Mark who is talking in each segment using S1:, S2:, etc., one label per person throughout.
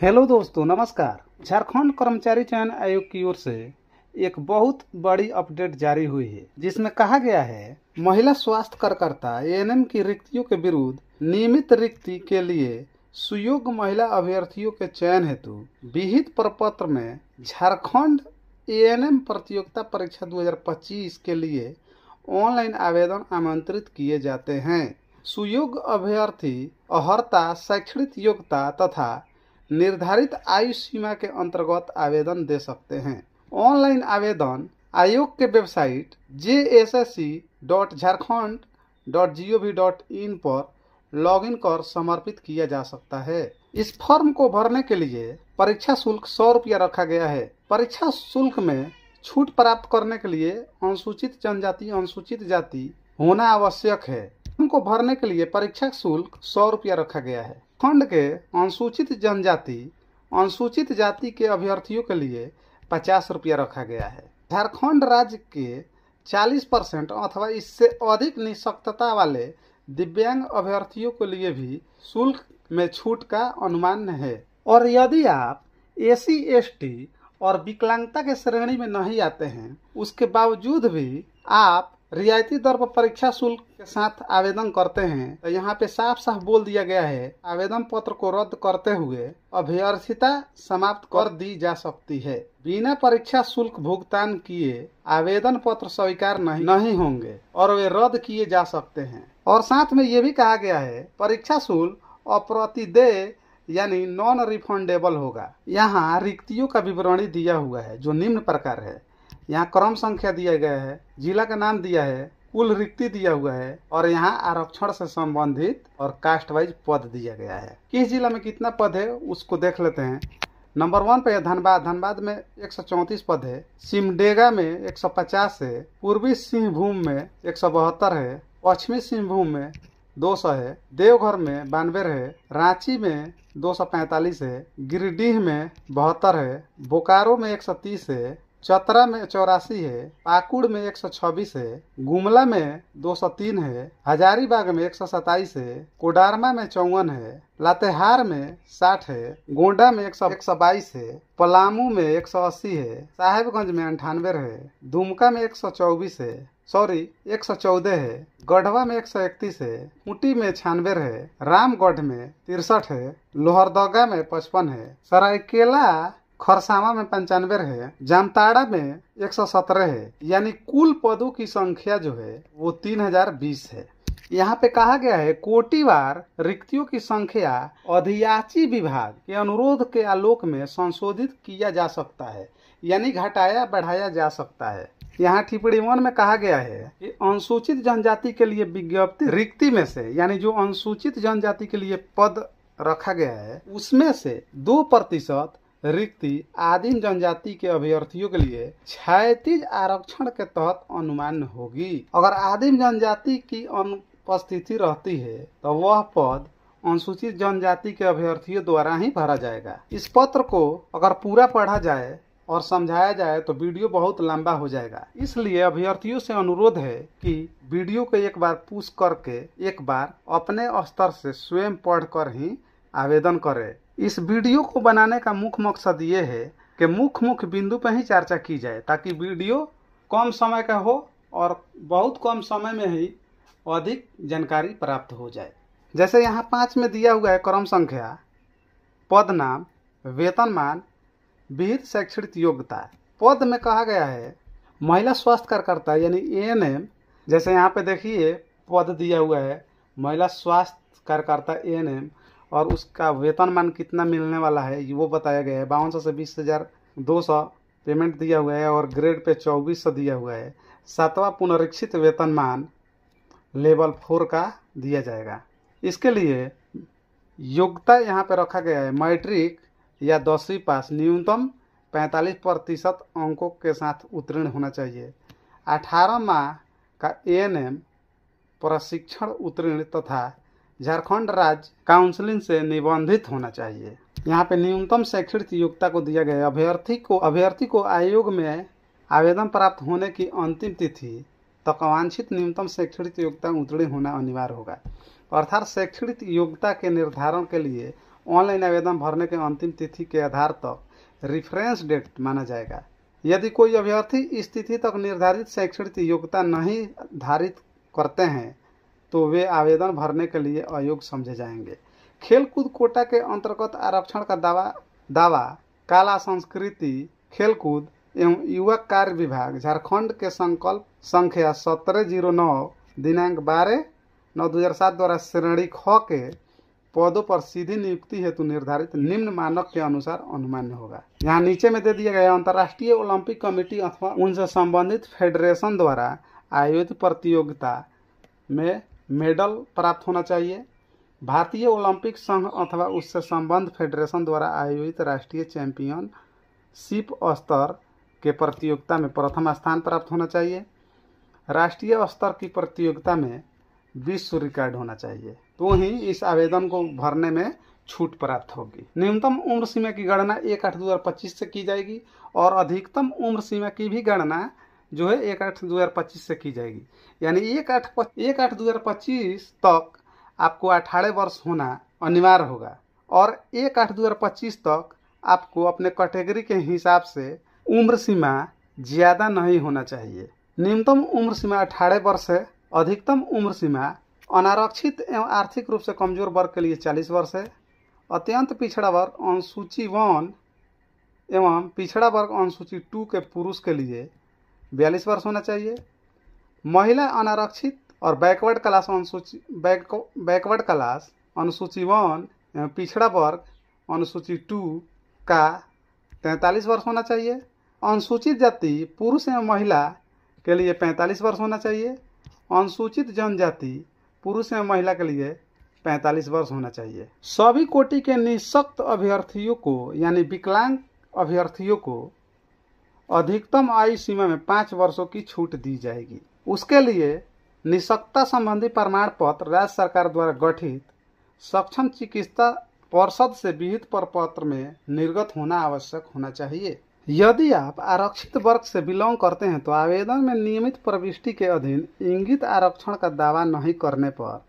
S1: Hello दोस्तों, नमस्कार। झारखंड कर्मचारी चयन आयोग की ओर से एक बहुत बड़ी अपडेट जारी हुई है, जिसमें कहा गया है महिला स्वास्थ्य कार्यकर्ता एएनएम की रिक्तियों के विरुद्ध नियमित रिक्ति के लिए सुयोग्य महिला अभ्यर्थियों के चयन हेतु विहित प्रपत्र में झारखंड एएनएम प्रतियोगिता परीक्षा 2025 के लिए ऑनलाइन आवेदन आमंत्रित किए जाते हैं। सुयोग्य अभ्यर्थी अर्हता, शैक्षणिक योग्यता तथा निर्धारित आयु सीमा के अंतर्गत आवेदन दे सकते हैं। ऑनलाइन आवेदन आयोग के वेबसाइट jssc.jharkhand.gov.in पर लॉगिन कर समर्पित किया जा सकता है। इस फॉर्म को भरने के लिए परीक्षा शुल्क 100 रुपया रखा गया है। परीक्षा शुल्क में छूट प्राप्त करने के लिए अनुसूचित जनजाति, अनुसूचित जाति होना आवश्यक है। फॉर्म को भरने के लिए परीक्षा शुल्क 100 रुपया रखा गया है। खंड के अनुसूचित जाति के अभ्यर्थियों के लिए 50 रुपया रखा गया है। झारखंड राज्य के 40% अथवा इससे अधिक निःशक्तता वाले दिव्यांग अभ्यर्थियों के लिए भी शुल्क में छूट का अनुमान है। और यदि आप एसी, एसटी और विकलांगता के श्रेणी में नहीं आते हैं, उसके बावजूद भी आप रियायती दर पर परीक्षा शुल्क के साथ आवेदन करते हैं, तो यहाँ पे साफ साफ बोल दिया गया है आवेदन पत्र को रद्द करते हुए अभ्यर्थिता समाप्त कर दी जा सकती है। बिना परीक्षा शुल्क भुगतान किए आवेदन पत्र स्वीकार नहीं होंगे और वे रद्द किए जा सकते हैं। और साथ में ये भी कहा गया है परीक्षा शुल्क अप्रतिदेय यानी नॉन रिफंडेबल होगा। यहाँ रिक्तियों का विवरणी दिया हुआ है जो निम्न प्रकार है। यहाँ क्रम संख्या दिया गया है, जिला का नाम दिया है, कुल रिक्ति दिया हुआ है और यहाँ आरक्षण से संबंधित और कास्ट वाइज पद दिया गया है। किस जिला में कितना पद है उसको देख लेते हैं। नंबर 1 पे है धनबाद में 134 पद है। सिमडेगा में 150 है। पूर्वी सिंहभूम में 172 है। पश्चिमी सिंहभूम में 200 है। देवघर में 92 है। रांची में 245 है। गिरिडीह में 72 है। बोकारो में 130 है। चतरा में 84 है। पाकुड़ में 126 है। गुमला में 203 है। हजारीबाग में 127 है। कोडरमा में 54 है। लातेहार में 60 है। गोंडा में 122 है। पलामू में 180 है। साहेबगंज में 98 है। दुमका में 114 है। गढ़वा में 131 है। खूंटी में 96 है। रामगढ़ में 63 है। लोहरदगा में 55 है। सरायकेला खरसावा में 95 है। जामताड़ा में 117 है। यानी कुल पदों की संख्या जो है वो 3020 है। यहाँ पे कहा गया है कोटिवार रिक्तियों की संख्या अधियाची विभाग के अनुरोध के आलोक में संशोधित किया जा सकता है, यानी घटाया बढ़ाया जा सकता है। यहाँ टिप्पणी 1 में कहा गया है कि अनुसूचित जनजाति के लिए विज्ञप्ति रिक्ति में से, यानी जो अनुसूचित जनजाति के लिए पद रखा गया है उसमें से 2% रिक्ति आदिम जनजाति के अभ्यर्थियों के लिए क्षैतिज आरक्षण के तहत अनुमान होगी। अगर आदिम जनजाति की अनुपस्थिति रहती है तो वह पद अनुसूचित जनजाति के अभ्यर्थियों द्वारा ही भरा जाएगा। इस पत्र को अगर पूरा पढ़ा जाए और समझाया जाए तो वीडियो बहुत लंबा हो जाएगा, इसलिए अभ्यर्थियों से अनुरोध है कि वीडियो को एक बार पुश करके एक बार अपने स्तर से स्वयं पढ़कर ही आवेदन करें। इस वीडियो को बनाने का मुख्य मकसद ये है कि मुख्य बिंदु पर ही चर्चा की जाए, ताकि वीडियो कम समय का हो और बहुत कम समय में ही अधिक जानकारी प्राप्त हो जाए। जैसे यहाँ 5 में दिया हुआ है क्रम संख्या, पद नाम, वेतनमान, विहित शैक्षणिक योग्यता। पद में कहा गया है महिला स्वास्थ्य कार्यकर्ता यानी एएनएम। जैसे यहाँ पे देखिए पद दिया हुआ है महिला स्वास्थ्य कार्यकर्ता एएनएम और उसका वेतनमान कितना मिलने वाला है वो बताया गया है। 5200 से 20,200 पेमेंट दिया हुआ है और ग्रेड पे 2400 दिया हुआ है। 7वां पुनरीक्षित वेतनमान लेवल 4 का दिया जाएगा। इसके लिए योग्यता यहाँ पे रखा गया है मैट्रिक या 10वीं पास, न्यूनतम 45% अंकों के साथ उत्तीर्ण होना चाहिए। 18 माह का एएनएम प्रशिक्षण उत्तीर्ण तथा झारखंड राज्य काउंसिलिंग से निबंधित होना चाहिए। यहाँ पे न्यूनतम शैक्षणिक योग्यता को दिया गया है। अभ्यर्थी को आयोग में आवेदन प्राप्त होने की अंतिम तिथि तक वांछित न्यूनतम शैक्षणिक योग्यता उत्तीर्ण होना अनिवार्य होगा। अर्थात शैक्षणिक योग्यता के निर्धारण के लिए ऑनलाइन आवेदन भरने के अंतिम तिथि के आधार तक रेफरेंस डेट माना जाएगा। यदि कोई अभ्यर्थी इस तिथि तक निर्धारित शैक्षणिक योग्यता नहीं धारित करते हैं तो वे आवेदन भरने के लिए अयोग्य समझे जाएंगे। खेलकूद कोटा के अंतर्गत आरक्षण का दावा कला संस्कृति खेलकूद एवं युवा कार्य विभाग झारखंड के संकल्प संख्या 1709 दिनांक 12/9/2007 द्वारा श्रेणी ख के पदों पर सीधी नियुक्ति हेतु निर्धारित निम्न मानक के अनुसार अनुमान्य होगा। यहाँ नीचे में दे दिया गया अंतर्राष्ट्रीय ओलंपिक कमेटी अथवा उनसे संबंधित फेडरेशन द्वारा आयोजित प्रतियोगिता में मेडल प्राप्त होना चाहिए। भारतीय ओलंपिक संघ अथवा उससे संबद्ध फेडरेशन द्वारा आयोजित राष्ट्रीय चैंपियनशिप स्तर के प्रतियोगिता में प्रथम स्थान प्राप्त होना चाहिए। राष्ट्रीय स्तर की प्रतियोगिता में विश्व रिकॉर्ड होना चाहिए, तो ही इस आवेदन को भरने में छूट प्राप्त होगी। न्यूनतम उम्र सीमा की गणना 1/8/2025 से की जाएगी और अधिकतम उम्र सीमा की भी गणना जो है 1/8/2025 से की जाएगी। यानी 1/8/2025 तक आपको 18 वर्ष होना अनिवार्य होगा और 1/8/2025 तक आपको अपने कैटेगरी के हिसाब से उम्र सीमा ज़्यादा नहीं होना चाहिए। न्यूनतम उम्र सीमा 18 वर्ष है। अधिकतम उम्र सीमा अनारक्षित एवं आर्थिक रूप से कमजोर वर्ग के लिए 40 वर्ष है। अत्यंत पिछड़ा वर्ग अनुसूची 1 एवं पिछड़ा वर्ग अनुसूची 2 के पुरुष के लिए 42 वर्ष होना चाहिए। महिला अनारक्षित और बैकवर्ड क्लास अनुसूची 1 एवं पिछड़ा वर्ग अनुसूची 2 का 43 वर्ष होना चाहिए। अनुसूचित जाति पुरुष एवं महिला के लिए 45 वर्ष होना चाहिए। अनुसूचित जनजाति पुरुष एवं महिला के लिए 45 वर्ष होना चाहिए। सभी कोटि के निःशक्त अभ्यर्थियों को यानी विकलांग अभ्यर्थियों को अधिकतम आयु सीमा में 5 वर्षों की छूट दी जाएगी। उसके लिए निःशक्तता संबंधी प्रमाण पत्र राज्य सरकार द्वारा गठित सक्षम चिकित्सा परिषद से विहित प्रपत्र में निर्गत होना आवश्यक होना चाहिए। यदि आप आरक्षित वर्ग से बिलोंग करते हैं तो आवेदन में नियमित प्रविष्टि के अधीन इंगित आरक्षण का दावा नहीं करने पर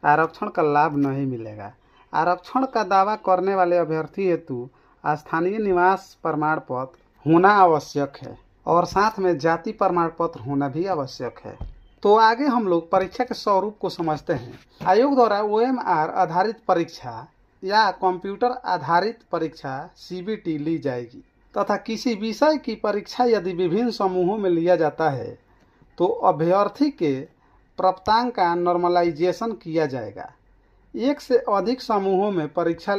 S1: आरक्षण का लाभ नहीं मिलेगा। आरक्षण का दावा करने वाले अभ्यर्थी हेतु स्थानीय निवास प्रमाण पत्र होना आवश्यक है और साथ में जाति प्रमाण पत्र होना भी आवश्यक है। तो आगे हम लोग परीक्षा के स्वरूप को समझते हैं। आयोग द्वारा OMR आधारित परीक्षा या कंप्यूटर आधारित परीक्षा CBT ली जाएगी तथा किसी विषय की परीक्षा यदि विभिन्न समूहों में लिया जाता है तो अभ्यर्थी के प्राप्तांक का नॉर्मलाइजेशन किया जाएगा। एक से अधिक समूहों में परीक्षा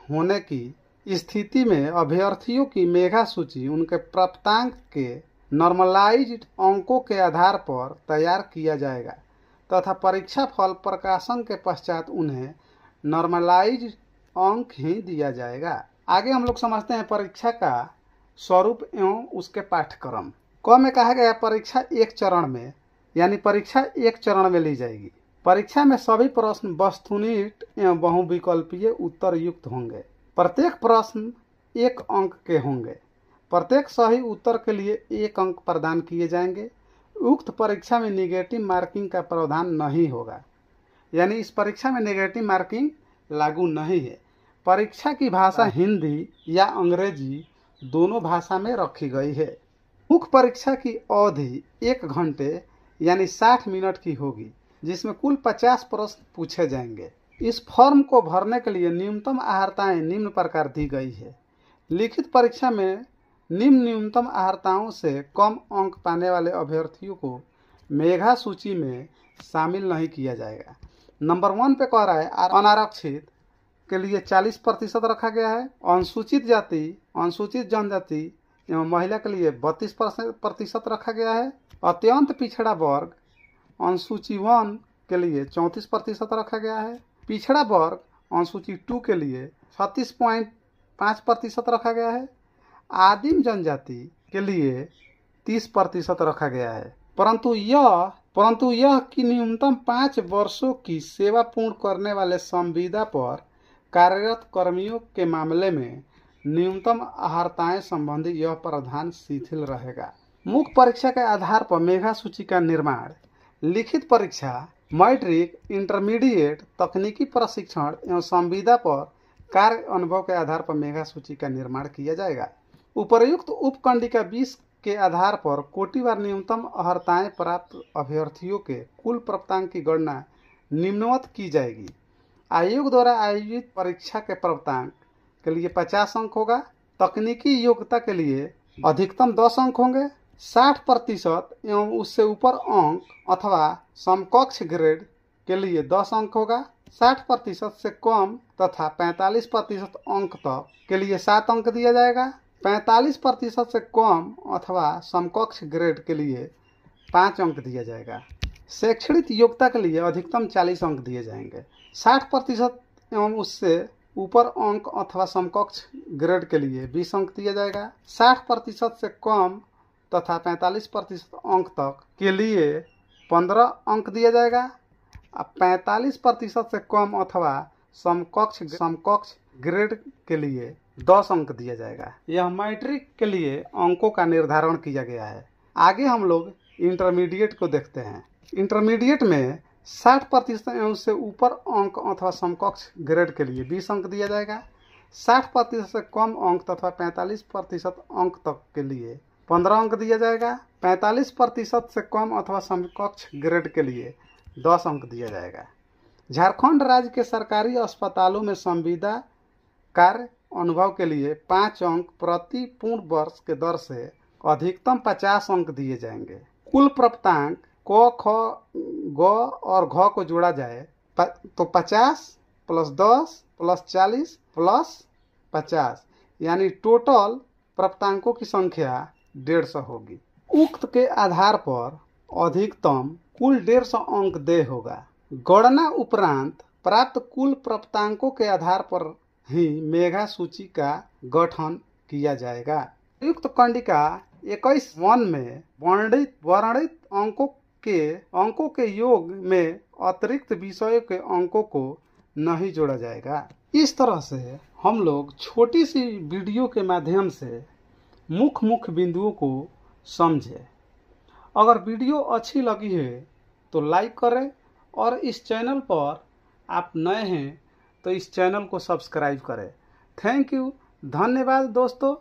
S1: होने की स्थिति में अभ्यर्थियों की मेधा सूची उनके प्राप्तांक के नॉर्मलाइज्ड अंकों के आधार पर तैयार किया जाएगा तथा परीक्षा फल प्रकाशन के पश्चात उन्हें नॉर्मलाइज्ड अंक ही दिया जाएगा। आगे हम लोग समझते हैं परीक्षा का स्वरूप एवं उसके पाठ्यक्रम। क में कहा गया परीक्षा एक चरण में यानी परीक्षा एक चरण में ली जाएगी। परीक्षा में सभी प्रश्न वस्तुनिष्ठ एवं बहुविकल्पीय उत्तर युक्त होंगे। प्रत्येक प्रश्न 1 अंक के होंगे। प्रत्येक सही उत्तर के लिए 1 अंक प्रदान किए जाएंगे। उक्त परीक्षा में नेगेटिव मार्किंग का प्रावधान नहीं होगा, यानी इस परीक्षा में नेगेटिव मार्किंग लागू नहीं है। परीक्षा की भाषा हिंदी या अंग्रेजी दोनों भाषा में रखी गई है। मुख्य परीक्षा की अवधि 1 घंटे यानी 60 मिनट की होगी, जिसमें कुल 50 प्रश्न पूछे जाएंगे। इस फॉर्म को भरने के लिए न्यूनतम अहर्ताएं निम्न प्रकार दी गई है। लिखित परीक्षा में निम्न न्यूनतम अहर्ताओं से कम अंक पाने वाले अभ्यर्थियों को मेधा सूची में शामिल नहीं किया जाएगा। नंबर 1 पे कह रहा है अनारक्षित के लिए 40% रखा गया है। अनुसूचित जाति अनुसूचित जनजाति एवं महिला के लिए 32% रखा गया है। अत्यंत पिछड़ा वर्ग अनुसूची 1 के लिए 34% रखा गया है। पिछड़ा वर्ग अनुसूची 2 के लिए 36.5% रखा गया है। आदिम जनजाति के लिए 30% रखा गया है। परंतु यह कि न्यूनतम 5 वर्षों की सेवा पूर्ण करने वाले संविदा पर कार्यरत कर्मियों के मामले में न्यूनतम अहर्ताएं संबंधी यह प्रावधान शिथिल रहेगा। मुख्य परीक्षा के आधार पर मेधा सूची का निर्माण, लिखित परीक्षा, मैट्रिक, इंटरमीडिएट, तकनीकी प्रशिक्षण एवं संविदा पर कार्य अनुभव के आधार पर मेगा सूची का निर्माण किया जाएगा। उपर्युक्त उपकंडिका 20 के आधार पर कोटिवार न्यूनतम अर्हताएं प्राप्त अभ्यर्थियों के कुल प्राप्तांक की गणना निम्नवत की जाएगी। आयोग द्वारा आयोजित परीक्षा के प्राप्तांक के लिए 50 अंक होगा। तकनीकी योग्यता के लिए अधिकतम 10 अंक होंगे। 60% एवं उससे ऊपर अंक अथवा समकक्ष ग्रेड के लिए 10 अंक होगा। 60% से कम तथा 45% अंक तक के लिए 7 अंक दिया जाएगा। 45% से कम अथवा समकक्ष ग्रेड के लिए 5 अंक दिया जाएगा। शैक्षणिक योग्यता के लिए अधिकतम 40 अंक दिए जाएंगे। 60% एवं उससे ऊपर अंक अथवा समकक्ष ग्रेड के लिए 20 अंक दिया जाएगा। 60% से कम तथा 45% अंक तक के लिए 15 अंक दिया जाएगा। अब 45% से कम अथवा समकक्ष ग्रेड के लिए 10 अंक दिया जाएगा। यह मैट्रिक के लिए अंकों का निर्धारण किया गया है। आगे हम लोग इंटरमीडिएट को देखते हैं। इंटरमीडिएट में 60% एवं उससे ऊपर अंक अथवा समकक्ष ग्रेड के लिए 20 अंक दिया जाएगा। 60% से कम अंक तथा 45% अंक तक के लिए 15 अंक दिया जाएगा। 45% से कम अथवा समकक्ष ग्रेड के लिए 10 अंक दिया जाएगा। झारखंड राज्य के सरकारी अस्पतालों में संविदा कार्य अनुभव के लिए 5 अंक प्रति पूर्ण वर्ष के दर से अधिकतम 50 अंक दिए जाएंगे। कुल प्राप्तांक क, ख, ग और घ को जोड़ा जाए तो 50 + 10 + 40 + 50 यानी टोटल प्राप्तांकों की संख्या 150 होगी। उक्त के आधार पर अधिकतम कुल 150 अंक देय होगा। गणना उपरांत प्राप्त कुल प्राप्तांकों के आधार पर ही मेगा सूची का गठन किया जाएगा। युक्त कंडिका 21(1) में वर्णित अंकों के योग में अतिरिक्त विषयों के अंकों को नहीं जोड़ा जाएगा। इस तरह से हम लोग छोटी सी वीडियो के माध्यम से मुख्य बिंदुओं को समझे। अगर वीडियो अच्छी लगी है तो लाइक करें और इस चैनल पर आप नए हैं तो इस चैनल को सब्सक्राइब करें। थैंक यू, धन्यवाद दोस्तों।